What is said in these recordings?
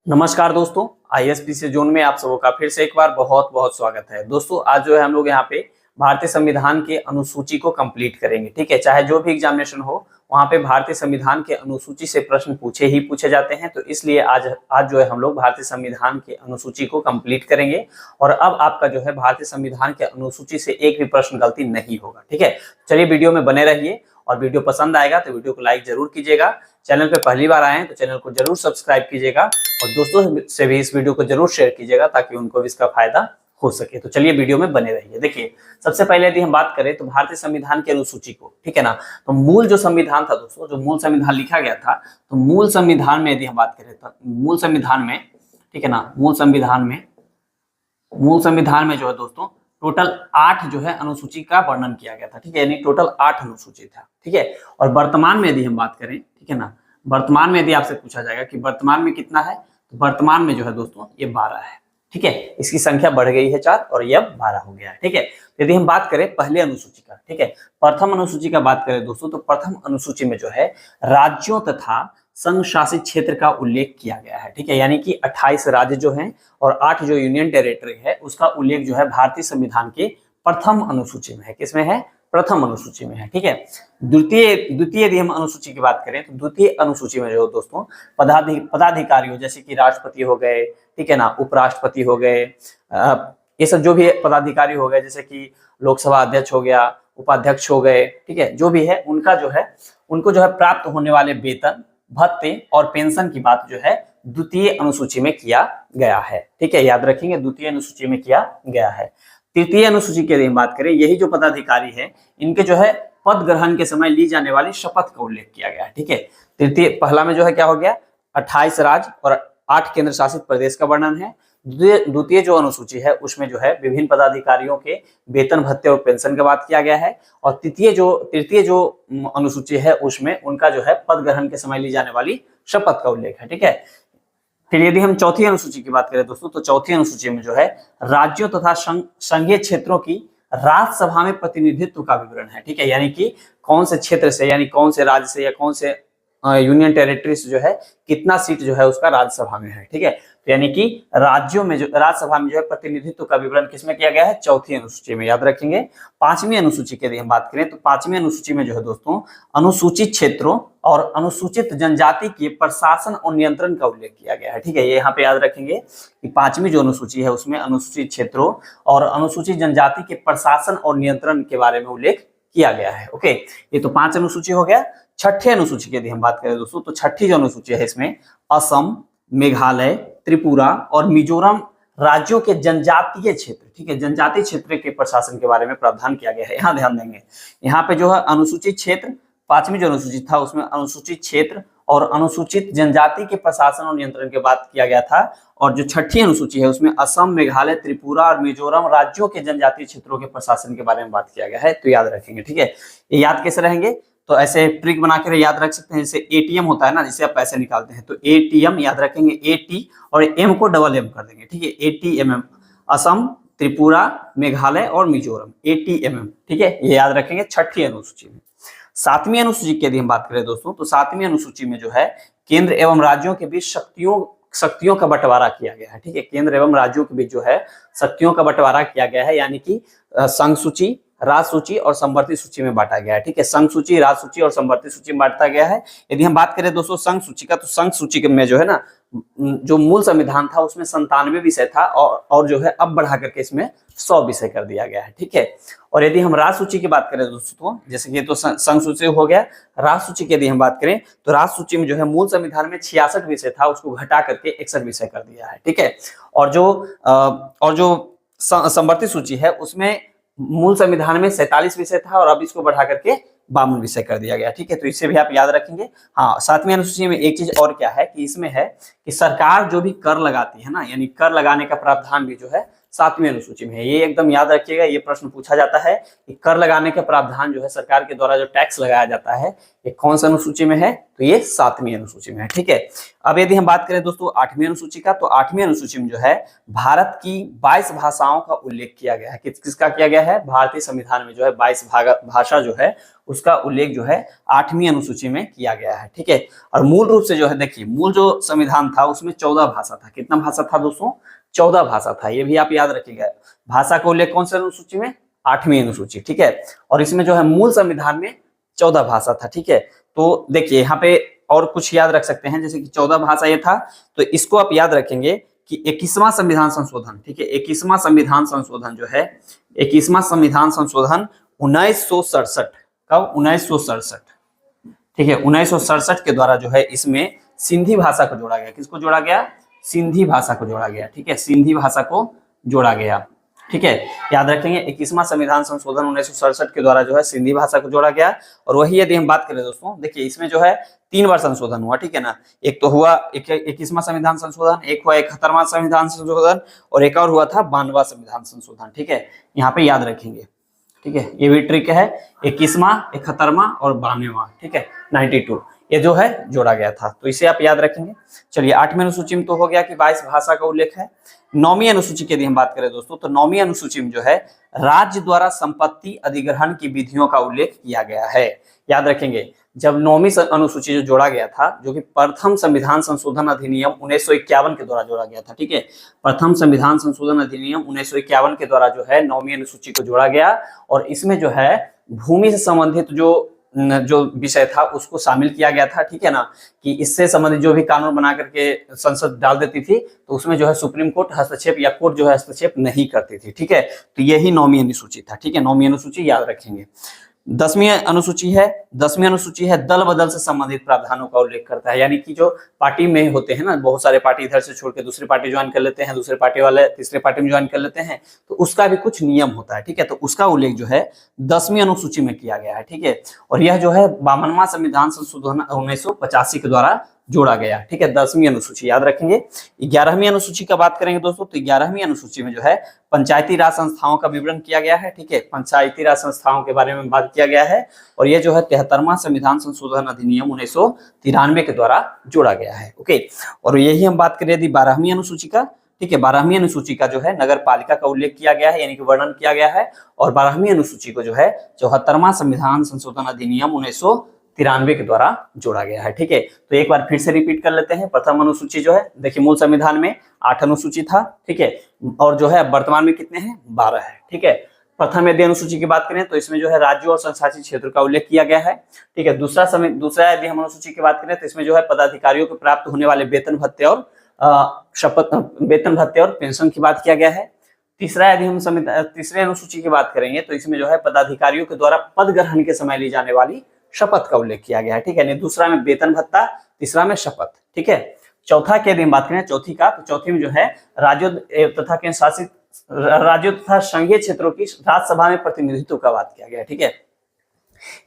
नमस्कार दोस्तों, आईएसपीसी जोन में आप सबों का फिर से एक बार बहुत बहुत स्वागत है। दोस्तों आज जो है हम लोग यहाँ पे भारतीय संविधान के अनुसूची को कंप्लीट करेंगे। ठीक है, चाहे जो भी एग्जामिनेशन हो वहाँ पे भारतीय संविधान के अनुसूची से प्रश्न पूछे जाते हैं। तो इसलिए आज आज जो है हम लोग भारतीय संविधान के अनुसूची को कंप्लीट करेंगे और अब आपका जो है भारतीय संविधान के अनुसूची से एक भी प्रश्न गलती नहीं होगा। ठीक है, चलिए वीडियो में बने रहिए और वीडियो पसंद आएगा तो वीडियो को लाइक जरूर कीजिएगा। चैनल पे पहली बार आए हैं तो चैनल को जरूर सब्सक्राइब कीजिएगा और दोस्तों से भी इस वीडियो को जरूर शेयर कीजिएगा ताकि उनको भी इसका फायदा हो सके। तो चलिए वीडियो में बने रहिए। देखिए, सबसे पहले यदि हम बात करें तो भारतीय संविधान की अनुसूची को, ठीक है ना, तो मूल जो संविधान था दोस्तों, जो मूल संविधान लिखा गया था, तो मूल संविधान में यदि हम बात करें तो मूल संविधान में, ठीक है ना, मूल संविधान में जो है दोस्तों टोटल 8 जो है अनुसूची का वर्णन किया गया था। ठीक है, यानी टोटल 8 अनुसूची था। ठीक है, और वर्तमान में यदि हम बात करें, ठीक है ना, वर्तमान में यदि आपसे पूछा जाएगा कि वर्तमान में कितना है, तो वर्तमान में जो है दोस्तों ये 12 है। ठीक है, इसकी संख्या बढ़ गई है 4 और ये अब 12 हो गया है। ठीक है, यदि हम बात करें पहले अनुसूची का, ठीक है, प्रथम अनुसूची का बात करें दोस्तों, तो प्रथम अनुसूची में जो है राज्यों तथा संघ शासित क्षेत्र का उल्लेख किया गया है। ठीक है, यानी कि 28 राज्य जो हैं और 8 जो यूनियन टेरिटरी है उसका उल्लेख जो है भारतीय संविधान के प्रथम अनुसूची में है। किसमें है? प्रथम अनुसूची में है। ठीक है, द्वितीय यदि हम अनुसूची की बात करें तो द्वितीय अनुसूची में जो दोस्तों पदाधिकारियों जैसे कि राष्ट्रपति हो गए, ठीक है ना, उपराष्ट्रपति हो गए, ये सब जो भी पदाधिकारी हो गए, जैसे कि लोकसभा अध्यक्ष हो गया, उपाध्यक्ष हो गए, ठीक है, जो भी है उनका जो है उनको जो है प्राप्त होने वाले वेतन, भत्ते और पेंशन की बात जो है द्वितीय अनुसूची में किया गया है। ठीक है, याद रखेंगे, द्वितीय अनुसूची में किया गया है। तृतीय अनुसूची की यदि हम बात करें, यही जो पदाधिकारी है इनके जो है पद ग्रहण के समय ली जाने वाली शपथ का उल्लेख किया गया है। ठीक है, तृतीय पहला में जो है क्या हो गया, 28 राज्य और 8 केंद्र शासित प्रदेश का वर्णन है। द्वितीय जो अनुसूची है उसमें जो है विभिन्न पदाधिकारियों के वेतन, भत्ते और पेंशन की बात किया गया है। और तृतीय जो अनुसूची है उसमें उनका जो है पद ग्रहण के समय ली जाने वाली शपथ का उल्लेख है। ठीक है, फिर यदि हम चौथी अनुसूची की बात करें दोस्तों, तो चौथी अनुसूची में जो है राज्यों तथा संघीय क्षेत्रों की राज्यसभा में प्रतिनिधित्व का विवरण है। ठीक है, यानी कि कौन से क्षेत्र से, यानी कौन से राज्य से या कौन से यूनियन टेरिटरी से जो है कितना सीट जो है उसका राज्यसभा में है। ठीक है, तो यानी कि राज्यों में जो राज्यसभा में जो है प्रतिनिधित्व का विवरण किसमें किया गया है? चौथी अनुसूची में। याद रखेंगे। पांचवी अनुसूची की यदि हम बात करें तो पांचवी अनुसूची में जो है दोस्तों अनुसूचित क्षेत्रों और अनुसूचित जनजाति के प्रशासन और नियंत्रण का उल्लेख किया गया है। ठीक है, ये यहाँ पे याद रखेंगे कि पांचवी जो अनुसूची है उसमें अनुसूचित क्षेत्रों और अनुसूचित जनजाति के प्रशासन और नियंत्रण के बारे में उल्लेख किया गया है। ओके, ये तो 5 अनुसूची हो गया। छठी अनुसूची की यदि हम बात करें दोस्तों, तो छठी जो अनुसूची है इसमें असम, मेघालय, त्रिपुरा और मिजोरम राज्यों के जनजातीय क्षेत्र, ठीक है, जनजातीय क्षेत्र के प्रशासन के बारे में प्रावधान किया गया है। यहाँ ध्यान देंगे, यहाँ पे जो है अनुसूचित क्षेत्र, पांचवी जो अनुसूचित था उसमें अनुसूचित क्षेत्र और अनुसूचित जनजाति के प्रशासन और नियंत्रण की बात किया गया था। और जो छठी अनुसूची है उसमें असम, मेघालय, त्रिपुरा और मिजोरम राज्यों के जनजातीय क्षेत्रों के प्रशासन के बारे में बात किया गया है। तो याद रखेंगे। ठीक है, ये याद कैसे रहेंगे? तो ऐसे ट्रिक बना कर याद रख सकते हैं। जैसे एटीएम होता है ना, जिसे आप पैसे निकालते हैं, तो एटीएम याद रखेंगे, एटी और एम को डबल एम कर देंगे। ठीक है, एटीएमएम, असम, त्रिपुरा, मेघालय और मिजोरम, एटीएमएम। ठीक है, ये याद रखेंगे छठी अनुसूची में। सातवीं अनुसूची की यदि हम बात करें दोस्तों, तो सातवीं अनुसूची में जो है केंद्र एवं राज्यों के बीच शक्तियों का बंटवारा किया गया है। ठीक है, केंद्र एवं राज्यों के बीच जो है शक्तियों का बंटवारा किया गया है, यानी कि संघ सूची, राज सूची और संवर्ती सूची में बांटा गया है। ठीक है, संघ सूची, राज सूची और संवर्ती सूची में बांटा गया है। यदि हम बात करें दोस्तों संघ सूची का, तो संघ सूची में जो है ना, जो मूल संविधान था उसमें 97 विषय था और जो है अब बढ़ा करके इसमें 100 विषय कर दिया गया है। ठीक है, और यदि हम राज सूची की बात करें दोस्तों, जैसे कि ये तो संघ सूची हो गया, राज सूची की यदि हम बात करें तो राज सूची में जो है मूल संविधान में 66 विषय था, उसको घटा करके 61 विषय कर दिया है। ठीक है, और जो संवर्ती सूची है उसमें मूल संविधान में 47 विषय था और अब इसको बढ़ा करके 52 विषय कर दिया गया। ठीक है, तो इससे भी आप याद रखेंगे। हाँ, सातवीं अनुसूची में एक चीज और क्या है कि इसमें है कि सरकार जो भी कर लगाती है ना, यानी कर लगाने का प्रावधान भी जो है 7वीं अनुसूची में है। ये एकदम याद रखिएगा, ये प्रश्न पूछा जाता है कि कर लगाने के प्रावधान जो है सरकार के द्वारा जो टैक्स लगाया जाता है ये कौन सा अनुसूची में है, तो ये 7वीं अनुसूची में है। ठीक है, अब यदि हम बात करें दोस्तों 8वीं अनुसूची का, तो 8वीं अनुसूची में जो है भारत की 22 भाषाओं का उल्लेख किया गया है। किसका किया गया है? भारतीय संविधान में जो है 22 भाषा जो है उसका उल्लेख जो है 8वीं अनुसूची में किया गया है। ठीक है, और मूल रूप से जो है देखिए, मूल जो संविधान था उसमें 14 भाषा था। कितना भाषा था दोस्तों? 14 भाषा था। ये भी आप याद रखिएगा। भाषा का उल्लेख कौन सी अनुसूची में? 8वीं अनुसूची। ठीक है, और इसमें जो है मूल संविधान में 14 भाषा था। ठीक है, तो देखिए यहाँ पे और कुछ याद रख सकते हैं, जैसे कि 14 भाषा ये था, तो इसको आप याद रखेंगे कि 21वां संविधान संशोधन, ठीक है, 21वां संविधान संशोधन जो है, 21वां संविधान संशोधन 1967, कब? 1967। ठीक है, 1967 के द्वारा जो है इसमें सिंधी भाषा को जोड़ा गया। किसको जोड़ा गया? सिंधी भाषा को जोड़ा गया। ठीक है, सिंधी भाषा को जोड़ा गया। ठीक है, याद रखेंगे 21वां संविधान संशोधन 1967 के द्वारा जो है सिंधी भाषा को जोड़ा गया। और वही यदि हम बात करें दोस्तों, देखिए इसमें जो है 3 बार संशोधन हुआ। ठीक है ना, एक तो हुआ 21वां संविधान संशोधन, एक हुआ 71वां संविधान संशोधन, और एक और हुआ था 92वां संविधान संशोधन। ठीक है, यहाँ पे याद रखेंगे। ठीक है, ये भी ट्रिक है, 21वां, 71वां और 92वां। ठीक है, 92 ये जो है जोड़ा गया था, तो इसे आप याद रखेंगे। चलिए 8वीं अनुसूची में तो हो गया कि 22 भाषा का उल्लेख है। 9वीं अनुसूची की यदि हम बात करें दोस्तों, तो 9वीं अनुसूची में जो है राज्य द्वारा संपत्ति अधिग्रहण की विधियों का उल्लेख किया गया है। याद रखेंगे, जब 9वीं अनुसूची जो जोड़ा गया था, जो कि प्रथम संविधान संशोधन अधिनियम 1951 के द्वारा जोड़ा गया था। ठीक है, प्रथम संविधान संशोधन अधिनियम 1951 के द्वारा जो है 9वीं अनुसूची को जोड़ा गया, और इसमें जो है भूमि से संबंधित जो विषय था उसको शामिल किया गया था। ठीक है ना, कि इससे संबंधित जो भी कानून बना करके संसद डाल देती थी, तो उसमें जो है सुप्रीम कोर्ट हस्तक्षेप या कोर्ट जो है हस्तक्षेप नहीं करती थी। ठीक है, तो यही 9वीं अनुसूची था। ठीक है, 9वीं अनुसूची याद रखेंगे। 10वीं अनुसूची है, 10वीं अनुसूची है दल बदल से संबंधित प्रावधानों का उल्लेख करता है। यानी कि जो पार्टी में होते हैं ना, बहुत सारे पार्टी इधर से छोड़ के दूसरी पार्टी ज्वाइन कर लेते हैं, दूसरे पार्टी वाले तीसरे पार्टी में ज्वाइन कर लेते हैं, तो उसका भी कुछ नियम होता है। ठीक है, तो उसका उल्लेख जो है 10वीं अनुसूची में किया गया है। ठीक है, और यह जो है 52वां संविधान संशोधन 1985 के द्वारा जोड़ा गया। ठीक है, 10वीं अनुसूची याद रखेंगे। 11वीं अनुसूची का बात करेंगे दोस्तों, तो 11वीं अनुसूची में जो है पंचायती राज संस्थाओं का विवरण किया गया है। ठीक है, पंचायती राज संस्थाओं के बारे में बात किया गया है, और ये जो है 73वां संविधान संशोधन अधिनियम 1993 के द्वारा जोड़ा गया है। ओके, और यही हम बात करें यदि 12वीं अनुसूची का। ठीक है, 12वीं अनुसूची का जो है नगर पालिका का उल्लेख किया गया है, यानी कि वर्णन किया गया है, और 12वीं अनुसूची को जो है 74वां संविधान संशोधन अधिनियम 1993 के द्वारा जोड़ा गया है। ठीक है, तो एक बार फिर से रिपीट कर लेते हैं। प्रथम अनुसूची जो है, देखिए मूल संविधान में 8 अनुसूची था। ठीक है, और जो है वर्तमान में कितने हैं? 12 है। ठीक है, प्रथम यदि अनुसूची की बात करें तो इसमें जो है राज्यों और संशासित क्षेत्र का उल्लेख किया गया है। ठीक है, दूसरा यदि हम अनुसूची की बात करें तो इसमें जो है पदाधिकारियों को प्राप्त होने वाले वेतन भत्ते और वेतन भत्ते और पेंशन की बात किया गया है। तीसरा यदि हम तीसरे अनुसूची की बात करेंगे तो इसमें जो है पदाधिकारियों के द्वारा पद ग्रहण के समय ली जाने वाली शपथ का उल्लेख किया गया है। ठीक है, दूसरा में वेतन भत्ता, तीसरा में शपथ। ठीक है, चौथा की यदि हम बात करें चौथी का, तो चौथी में जो है राज्यों तथा केंद्र शासित राज्यों तथा संघीय क्षेत्रों की राज्यसभा में प्रतिनिधित्व का बात किया गया है। ठीक है,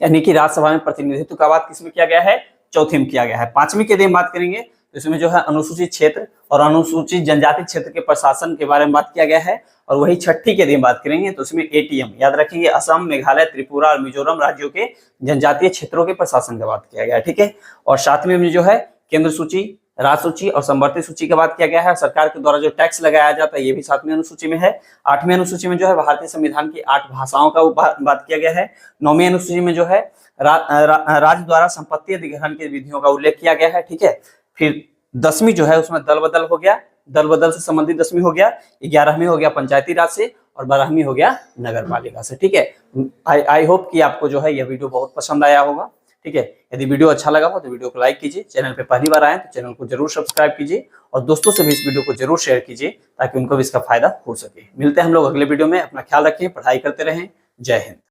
यानी कि राज्यसभा में प्रतिनिधित्व का बात किसमें किया गया है? चौथी में किया गया है। 5वीं की यदि हम बात करेंगे तो इसमें जो है अनुसूचित क्षेत्र और अनुसूचित जनजाति क्षेत्र के प्रशासन के बारे में बात किया गया है। और वही 6ठी की यदि हम बात करेंगे तो इसमें एटीएम, याद रखिए, असम, मेघालय, त्रिपुरा और मिजोरम राज्यों के जनजातीय क्षेत्रों के प्रशासन की बात किया गया है। ठीक है, और 7वीं में जो है केंद्र सूची, राज्य सूची और संवर्ती सूची की बात किया गया है। सरकार के द्वारा जो टैक्स लगाया जाता है ये भी 7वीं अनुसूची में है। 8वीं अनुसूची में जो है भारतीय संविधान की 8 भाषाओं का बात किया गया है। 9वीं अनुसूची में जो है राज्य द्वारा संपत्ति अधिग्रहण की विधियों का उल्लेख किया गया है। ठीक है, फिर 10वीं जो है उसमें दल बदल हो गया, दल बदल से संबंधित 10वीं हो गया। 11वीं हो गया पंचायती राज से, और 12वीं हो गया नगर पालिका से। ठीक है, आई होप कि आपको जो है यह वीडियो बहुत पसंद आया होगा। ठीक है, यदि वीडियो अच्छा लगा हो तो वीडियो को लाइक कीजिए, चैनल पे पहली बार आए तो चैनल को जरूर सब्सक्राइब कीजिए, और दोस्तों से भी इस वीडियो को जरूर शेयर कीजिए ताकि उनको भी इसका फायदा हो सके। मिलते हैं हम लोग अगले वीडियो में। अपना ख्याल रखें, पढ़ाई करते रहें। जय हिंद।